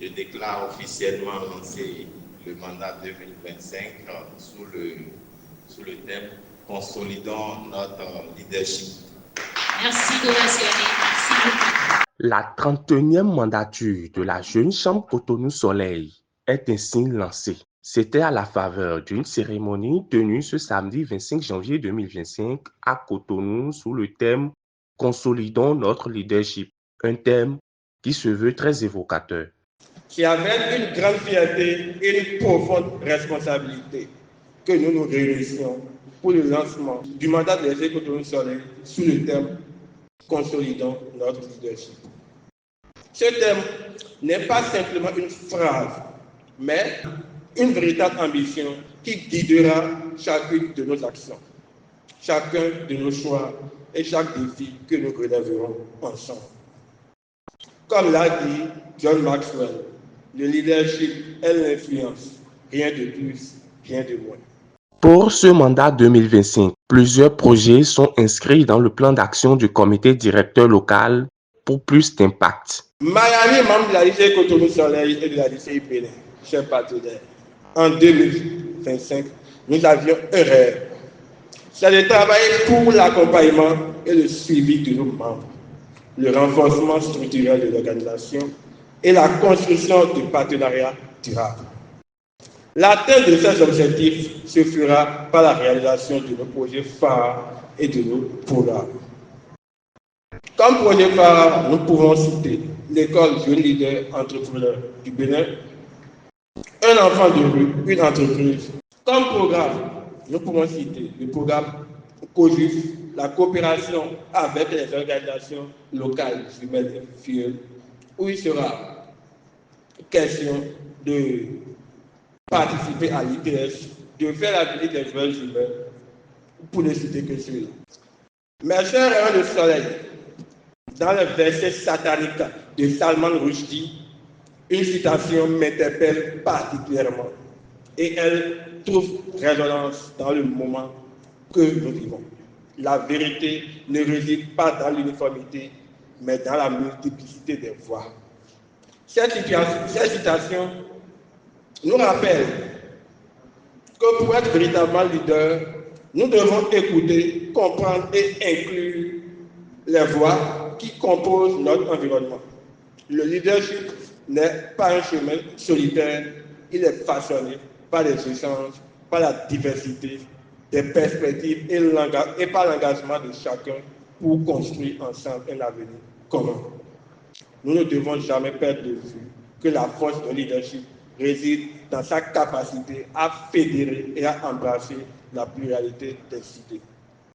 je déclare officiellement lancé le mandat 2025 sous le thème Consolidons notre leadership. Merci de mentionner. Merci beaucoup. La 31e mandature de la Jeune Chambre Cotonou Soleil est ainsi lancée. C'était à la faveur d'une cérémonie tenue ce samedi 25 janvier 2025 à Cotonou sous le thème Consolidons notre leadership, un thème qui se veut très évocateur. C'est avec une grande fierté et une profonde responsabilité que nous nous réunissons pour le lancement du mandat de l'EG Cotonou Soleil sous le thème Consolidons notre leadership. Ce thème n'est pas simplement une phrase, mais une véritable ambition qui guidera chacune de nos actions, chacun de nos choix et chaque défi que nous relèverons ensemble. Comme l'a dit John Maxwell, le leadership est l'influence, rien de plus, rien de moins. Pour ce mandat 2025, plusieurs projets sont inscrits dans le plan d'action du comité directeur local pour plus d'impact. Miami, membre de la lycée Cotonou Soleil et de la lycée Bénin, chers partenaires, en 2025, nous avions un rêve. C'est de travailler pour l'accompagnement et le suivi de nos membres, le renforcement structurel de l'organisation et la construction de partenariats durables. L'atteinte de ces objectifs se fera par la réalisation de nos projets phares et de nos programmes. Comme projet phare, nous pouvons citer l'école Jeune Leader Entrepreneur du Bénin, un enfant de rue, une entreprise. Comme programme, nous pouvons citer le programme COJUF, la coopération avec les organisations locales humaines et fidèles, où il sera question de participer à l'ITS, de faire la visite des jeunes humains, pour ne citer que ceux-là. Mes chers rayons de soleil, dans le verset satanique de Salman Rushdie, une citation m'interpelle particulièrement et elle trouve résonance dans le moment que nous vivons. La vérité ne réside pas dans l'uniformité, mais dans la multiplicité des voix. Cette citation nous rappelle que pour être véritablement leader, nous devons écouter, comprendre et inclure les voix qui composent notre environnement. Le leadership n'est pas un chemin solitaire, il est façonné par les échanges, par la diversité des perspectives et par l'engagement de chacun pour construire ensemble un avenir commun. Nous ne devons jamais perdre de vue que la force de leadership réside dans sa capacité à fédérer et à embrasser la pluralité des idées.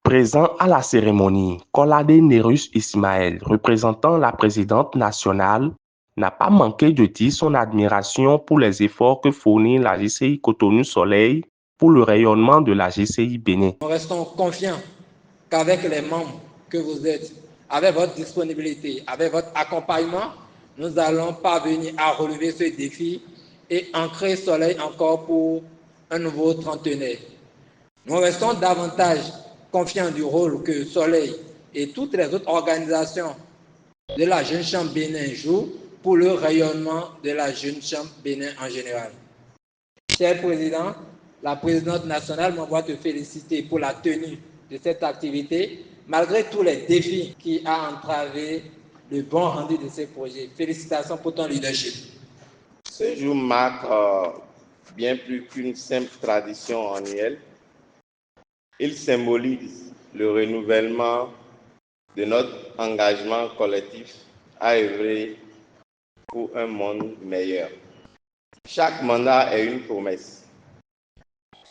Présent à la cérémonie, Kolade Nerus Ismaël, représentant la présidente nationale, n'a pas manqué de dire son admiration pour les efforts que fournit la GCI Cotonou Soleil pour le rayonnement de la GCI Bénin. Nous restons confiants qu'avec les membres que vous êtes, avec votre disponibilité, avec votre accompagnement, nous allons parvenir à relever ce défi et ancrer Soleil encore pour un nouveau trentenaire. Nous restons davantage confiants du rôle que Soleil et toutes les autres organisations de la Jeune Chambre Bénin jouent pour le rayonnement de la Jeune Chambre Bénin en général. Cher Président, la présidente nationale m'envoie te féliciter pour la tenue de cette activité, malgré tous les défis qui ont entravé le bon rendu de ces projets. Félicitations pour ton leadership. Ce jour marque bien plus qu'une simple tradition annuelle. Il symbolise le renouvellement de notre engagement collectif à œuvrer pour un monde meilleur. Chaque mandat est une promesse,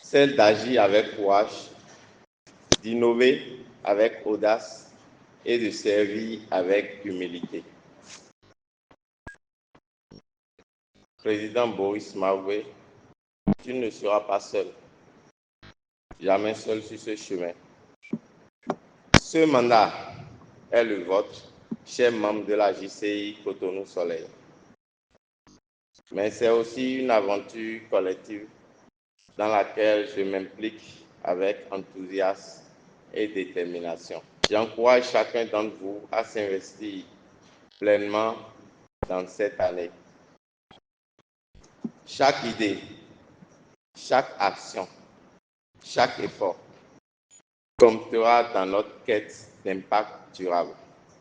celle d'agir avec courage, d'innover avec audace et de servir avec humilité. Président Boris Mavoué, tu ne seras pas seul, jamais seul sur ce chemin. Ce mandat est le vôtre, chers membres de la JCI Cotonou Soleil. Mais c'est aussi une aventure collective dans laquelle je m'implique avec enthousiasme et détermination. J'encourage chacun d'entre vous à s'investir pleinement dans cette année. Chaque idée, chaque action, chaque effort comptera dans notre quête d'impact durable.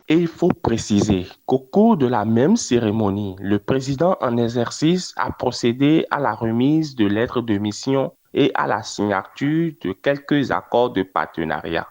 Et il faut préciser qu'au cours de la même cérémonie, le président en exercice a procédé à la remise de lettres de mission et à la signature de quelques accords de partenariat.